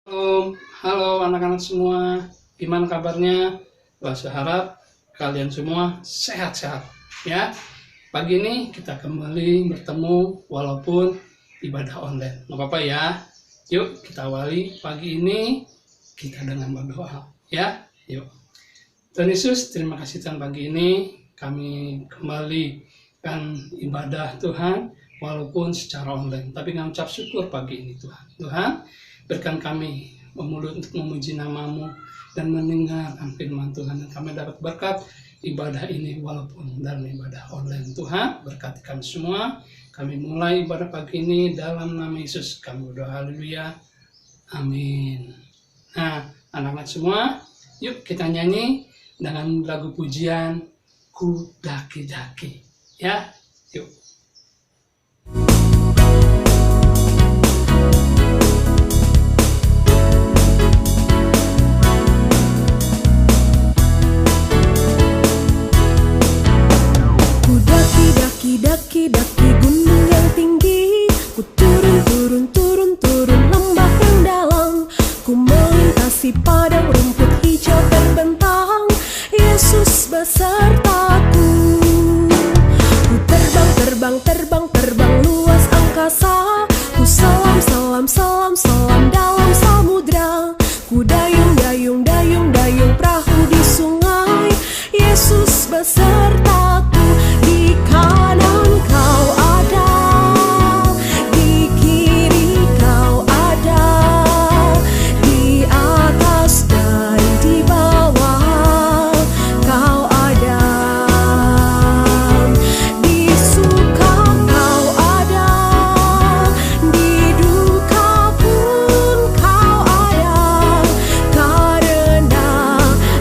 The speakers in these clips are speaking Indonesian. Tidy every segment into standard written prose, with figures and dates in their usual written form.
Halo anak-anak semua, gimana kabarnya? Saya harap kalian semua sehat-sehat ya. Pagi ini kita kembali bertemu walaupun ibadah online. Nggak apa-apa ya. Yuk kita awali pagi ini kita dengan berdoa ya. Yuk. Tuhan Yesus, terima kasih Tuhan pagi ini kami kembali kan ibadah Tuhan walaupun secara online. Tapi kami ucap syukur pagi ini Tuhan. Tuhan, berikan kami mulut untuk memuji namamu dan mendengarkan firman Tuhan, dan kami dapat berkat ibadah ini walaupun dalam ibadah online. Tuhan, berkati kami semua. Kami mulai ibadah pagi ini dalam nama Yesus kami berdoa, haleluya, amin. Nah, anak-anak semua, yuk kita nyanyi dengan lagu pujian Ku Daki-Daki ya, yuk. Daki gunung yang tinggi, ku turun lembah yang dalam, ku melintasi padang rumput hijau terbentang, Yesus besertaku. Ku terbang luas angkasa, ku selam dalam samudra, ku dayung perahu di sungai, Yesus besertaku. Di kanan kau ada, di kiri kau ada, di atas dan di bawah kau ada, di suka kau ada, di duka pun kau ada, karena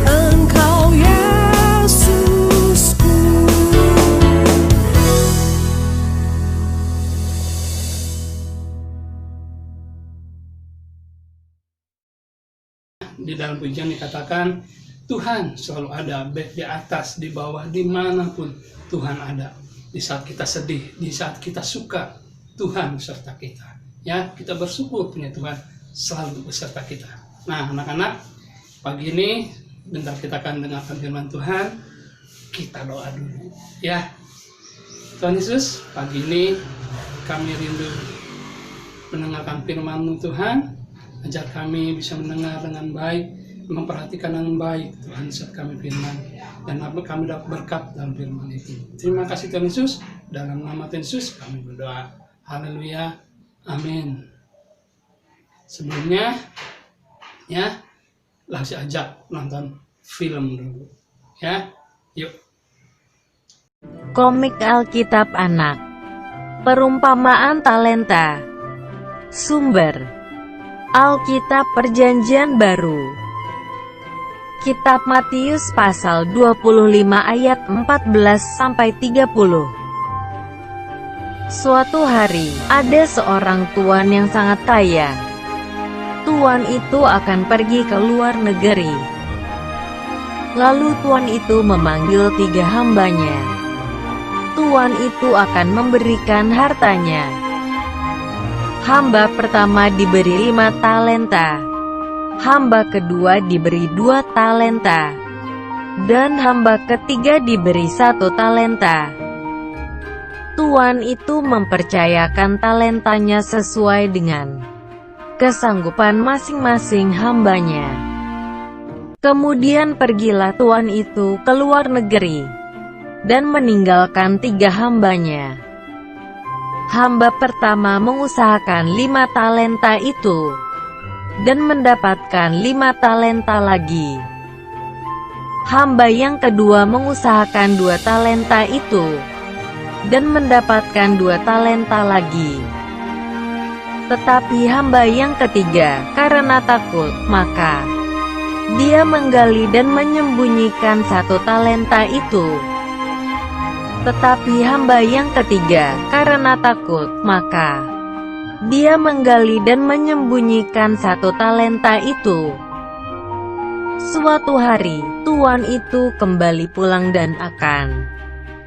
Engkau Yesusku. Di dalam pujian dikatakan Tuhan selalu ada, baik di atas, di bawah, dimanapun Tuhan ada. Di saat kita sedih, di saat kita suka, Tuhan beserta kita ya. Kita bersyukur punya Tuhan selalu beserta kita. Nah anak-anak, pagi ini bentar kita akan dengarkan firman Tuhan. Kita doa dulu ya. Tuhan Yesus, pagi ini kami rindu mendengarkan firman-Mu Tuhan. Ajar kami bisa mendengar dengan baik, memperhatikan dengan baik Tuhan saat kami firman, dan kami dapat berkat dalam firman itu. Terima kasih Tuhan Yesus, dalam nama Tuhan Yesus kami berdoa, haleluya, amin. Sebelumnya ya, langsung ajak nonton film dulu ya, yuk. Komik Alkitab Anak. Perumpamaan talenta. Sumber Alkitab Perjanjian Baru. Kitab Matius pasal 25 ayat 14-30. Suatu hari, ada seorang tuan yang sangat kaya. Tuan itu akan pergi ke luar negeri. Lalu tuan itu memanggil 3 hambanya. Tuan itu akan memberikan hartanya. Hamba pertama diberi 5 talenta, hamba kedua diberi 2 talenta, dan hamba ketiga diberi 1 talenta. Tuan itu mempercayakan talentanya sesuai dengan kesanggupan masing-masing hambanya. Kemudian pergilah tuan itu ke luar negeri, dan meninggalkan 3 hambanya. Hamba pertama mengusahakan 5 talenta itu, dan mendapatkan 5 talenta lagi. Hamba yang kedua mengusahakan 2 talenta itu, dan mendapatkan 2 talenta lagi. Tetapi hamba yang ketiga, karena takut, maka dia menggali dan menyembunyikan 1 talenta itu. Tetapi hamba yang ketiga, karena takut, maka dia menggali dan menyembunyikan 1 talenta itu. Suatu hari, tuan itu kembali pulang dan akan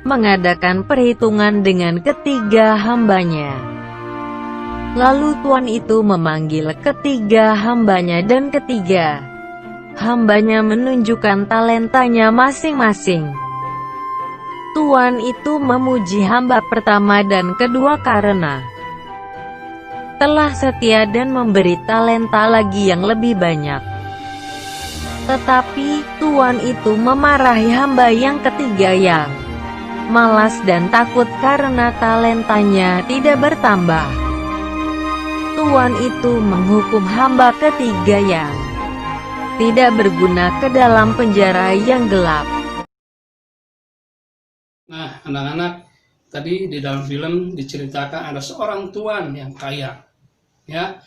mengadakan perhitungan dengan ketiga hambanya. Lalu Tuan itu memanggil ketiga hambanya dan ketiga hambanya menunjukkan talentanya masing-masing. Tuan itu memuji hamba pertama dan kedua karena telah setia dan memberi talenta lagi yang lebih banyak. Tetapi Tuan itu memarahi hamba yang ketiga yang malas dan takut karena talentanya tidak bertambah. Tuan itu menghukum hamba ketiga yang tidak berguna ke dalam penjara yang gelap. Nah, anak-anak, tadi di dalam film diceritakan ada seorang tuan yang kaya. Ya,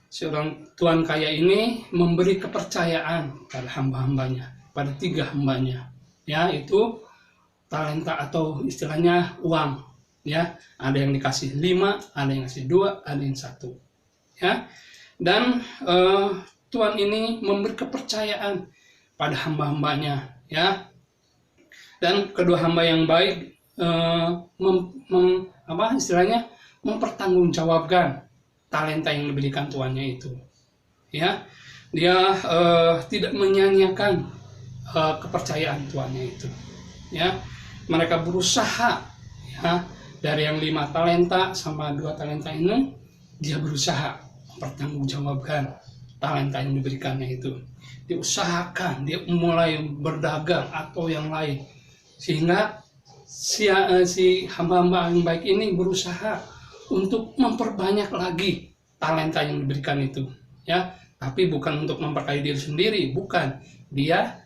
seorang tuan kaya ini memberi kepercayaan pada hamba-hambanya, pada tiga hambanya. Ya, itu talenta atau istilahnya uang. Ya, ada yang dikasih 5, ada yang dikasih 2, ada yang 1. Ya, dan tuan ini memberi kepercayaan pada hamba-hambanya. Ya, dan kedua hamba yang baik mempertanggungjawabkan talenta yang diberikan tuannya itu. Ya, dia tidak menyanyiakan kepercayaan tuannya itu. Ya, mereka berusaha, ya, dari yang 5 talenta sama 2 talenta ini, dia berusaha mempertanggungjawabkan talenta yang diberikannya itu. Diusahakan, dia mulai berdagang atau yang lain, sehingga si hamba-hamba yang baik ini berusaha untuk memperbanyak lagi talenta yang diberikan itu, ya. Tapi bukan untuk memperkaya diri sendiri, bukan. Dia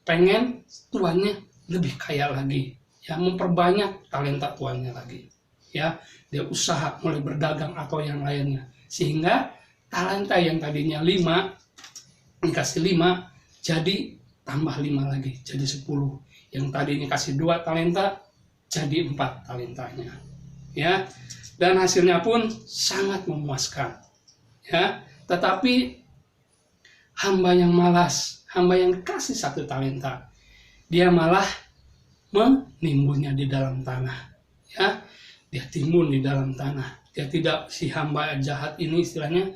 pengen tuannya lebih kaya lagi, ya, memperbanyak talenta tuannya lagi, ya. Dia usaha mulai berdagang atau yang lainnya, sehingga talenta yang tadinya 5 dikasih 5 jadi tambah 5 lagi jadi 10. Yang tadinya kasih 2 talenta jadi 4 talentanya, ya. Dan hasilnya pun sangat memuaskan, ya. Tetapi hamba yang malas, hamba yang kasih 1 talenta, dia malah menimbunnya di dalam tanah, ya. Dia timbun di dalam tanah. Dia tidak, si hamba jahat ini istilahnya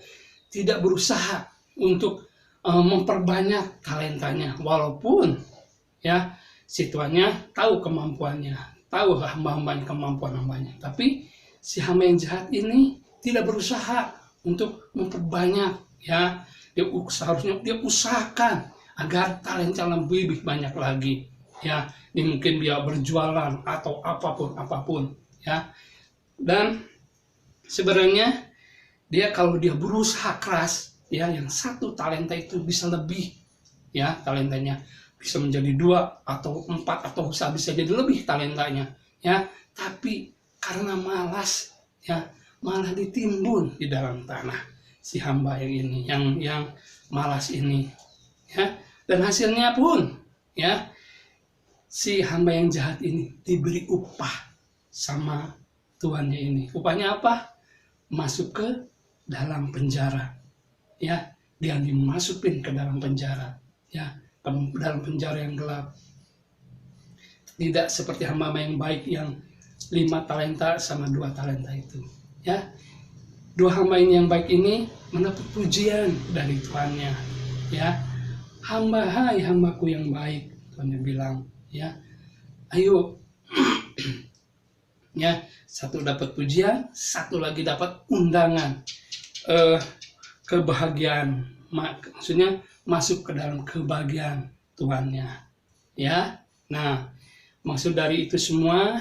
tidak berusaha untuk memperbanyak talentanya, walaupun, ya, si tuannya tahu kemampuannya, tahu hamba-hambanya, kemampuan hambanya, tapi si hamba yang jahat ini tidak berusaha untuk memperbanyak, ya. Seharusnya dia usahakan agar talenta lebih banyak lagi, ya. Mungkin dia berjualan atau apapun, ya. Dan sebenarnya dia, kalau dia berusaha keras, ya, yang 1 talenta itu bisa lebih, ya, talentanya bisa menjadi 2 atau 4 atau bisa jadi lebih talentanya, ya. Tapi karena malas, ya, malah ditimbun di dalam tanah si hamba yang ini, yang malas ini, ya. Dan hasilnya pun, ya, si hamba yang jahat ini diberi upah sama tuannya ini. Upahnya apa? Masuk ke dalam penjara, ya. Dia dimasukin ke dalam penjara, ya, ke dalam penjara yang gelap. Tidak seperti hamba yang baik yang 5 talenta sama 2 talenta itu, ya. 2 hamba ini yang baik ini mendapat pujian dari tuannya, ya. Hai hambaku yang baik, tuannya bilang, ya. Ayo, ya, 1 dapat pujian, 1 lagi dapat undangan kebahagiaan, maksudnya masuk ke dalam kebahagiaan tuannya, ya. Nah, maksud dari itu semua,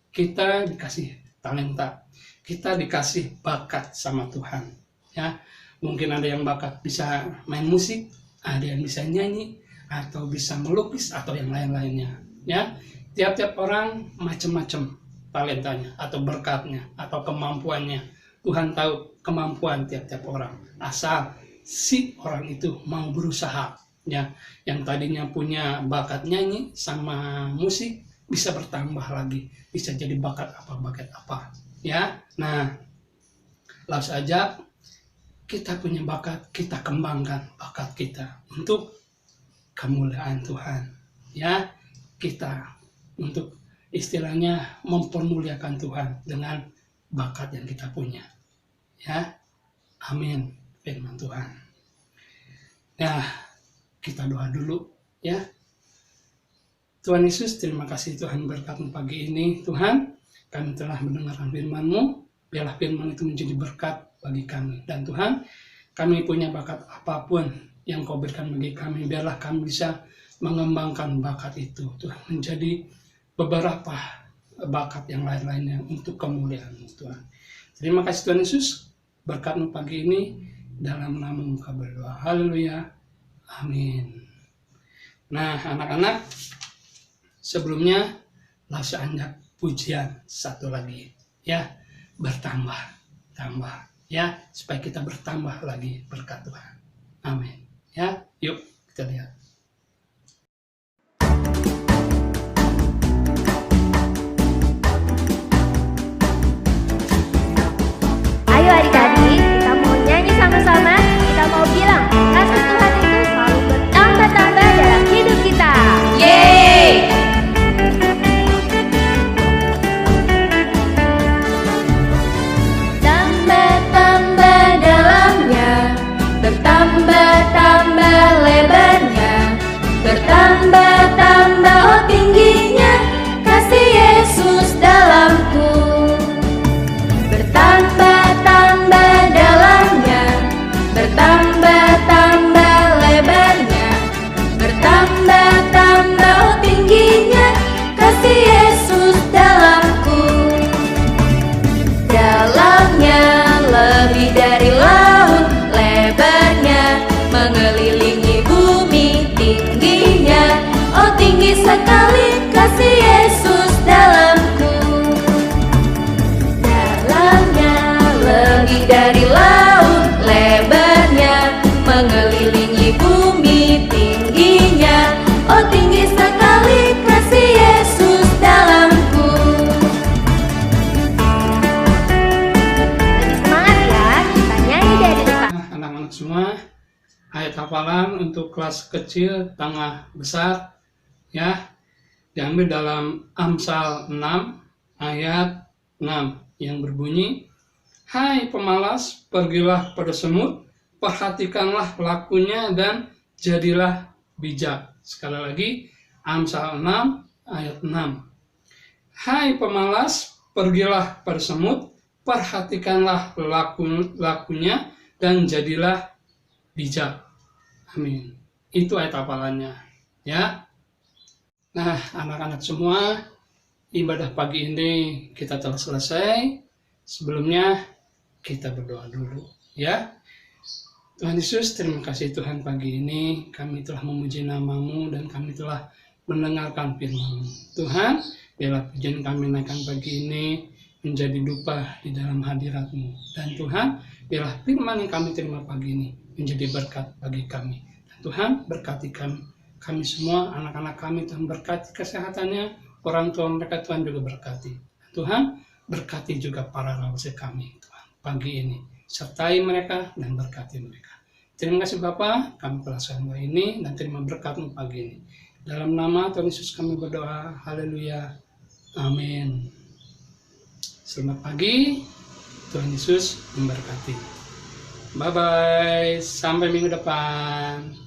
kita dikasih talenta, kita dikasih bakat sama Tuhan, ya. Mungkin ada yang bakat bisa main musik, ada yang bisa nyanyi, atau bisa melukis, atau yang lain-lainnya, ya. Tiap-tiap orang macam-macam talentanya atau berkatnya atau kemampuannya. Tuhan tahu kemampuan tiap-tiap orang, asal si orang itu mau berusaha, ya. Yang tadinya punya bakat nyanyi sama musik bisa bertambah lagi, bisa jadi bakat apa, ya. Nah, langsung saja kita punya bakat, kita kembangkan bakat kita untuk kemuliaan Tuhan, ya. Kita untuk istilahnya mempermuliakan Tuhan dengan bakat yang kita punya. Ya, amin, firman Tuhan. Nah, kita doa dulu ya. Tuhan Yesus, terima kasih Tuhan berkat-Mu pagi ini. Tuhan, kami telah mendengarkan firman-Mu, biarlah firman itu menjadi berkat bagi kami. Dan Tuhan, kami punya bakat apapun yang Kau berikan bagi kami, biarlah kami bisa mengembangkan bakat itu, Tuhan, menjadi beberapa bakat yang lain-lainnya untuk kemuliaan-Mu, Tuhan. Terima kasih Tuhan Yesus, berkat-Mu pagi ini, dalam nama-Mu kami berdoa. Haleluya, amin. Nah, anak-anak, sebelumnya laksanakan pujian satu lagi ya, bertambah ya, supaya kita bertambah lagi berkat Tuhan. Amin ya. Yuk kita lihat. Ayo adik-adik, kita mau nyanyi sama-sama. Kita mau bilang, kasih Tuhan itu selalu bertambah-tambah dalam hidup kita. Yeay! Tambah-tambah dalamnya, bertambah-tambah lebarnya, bertambah-tambah tingginya, kasih Yesus dalamku. Bertambah-tambah dalamnya, bertambah-tambah lebarnya, bertambah-tambah tingginya, kasih Yesus dalamku. Dalamnya lebih dari laut, lebarnya mengelilingi bumi, tingginya, oh tinggi sekali kasih Yesus dalamku. Dalamnya lebih dari laut, lebarnya mengelilingi bumi, tingginya, oh tinggi sekali kasih Yesus dalamku. Lebih semangat ya, kita nyanyi dari depan. Anak-anak semua, ayat hafalan untuk kelas kecil, tengah, besar ya, diambil dalam Amsal 6 ayat 6 yang berbunyi, hai pemalas, pergilah pada semut, perhatikanlah lakunya dan jadilah bijak. Sekali lagi, Amsal 6 ayat 6. Hai pemalas, pergilah pada semut, perhatikanlah lakunya dan jadilah bijak. Amin. Itu ayat hafalannya ya. Nah, anak-anak semua, ibadah pagi ini kita telah selesai. Sebelumnya kita berdoa dulu ya. Tuhan Yesus, terima kasih Tuhan pagi ini kami telah memuji nama-Mu dan kami telah mendengarkan firman-Mu. Tuhan, biarlah pujian kami naikkan pagi ini menjadi dupa di dalam hadirat-Mu. Dan Tuhan, biarlah firman yang kami terima pagi ini menjadi berkat bagi kami. Dan Tuhan, berkati kami semua, anak-anak kami, Tuhan berkati kesehatannya, orang tua mereka Tuhan juga berkati. Tuhan, berkati juga para rawat kami Tuhan pagi ini, sertai mereka dan berkati mereka. Terima kasih Bapa, kami perasaan doa ini dan terima berkat-Mu pagi ini. Dalam nama Tuhan Yesus kami berdoa, haleluya, amin. Selamat pagi, Tuhan Yesus memberkati. Bye-bye, sampai minggu depan.